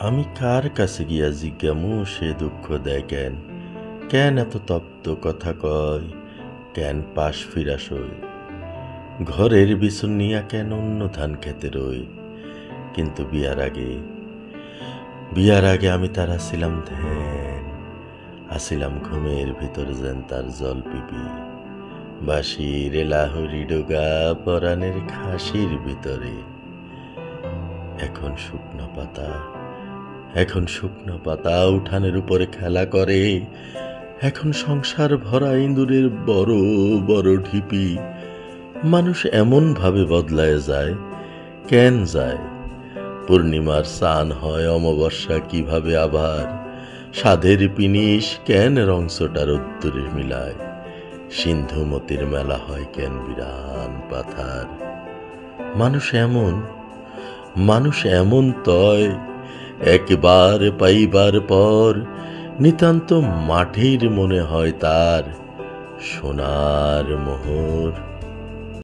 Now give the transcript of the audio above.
আমি কার কাছে গিয়া জিজ্ঞামু সে দুঃখ দেয় কেন? কেন এত তপ্ত কথা কয়? কেন পাশ ফিরা সই? ঘরের বিছুন নিয়া কেন অন্য ধান খেতে রই? কিন্তু বিয়ার আগে আমি তার আসিলাম ধ্যান, আসিলাম ঘুমের ভিতর যেন তার জল পিপি, বাঁশির লাহরি ডোগা পরাণের খাসির ভিতরে। এখন শুকনো পাতা উঠানের উপরে খেলা করে। এখন সংসার ভরা ইঁদুরের বড় বড় ঢিপি। মানুষ এমন ভাবে বদলায় যায়, কেন যায়? পূর্ণিমার স্নান হয় অমাবস্যা কিভাবে আবার? সাধের পিনিস কেন রংসটা রোদ্দুরে মিলায়? সিন্ধুমতির মেলা হয় কেন বিরান পাথার? মানুষ এমন মানুষ এমন তয় একবার পাইবার পর নিতান্ত মাটির মনে হয় তার সোনার মোহর।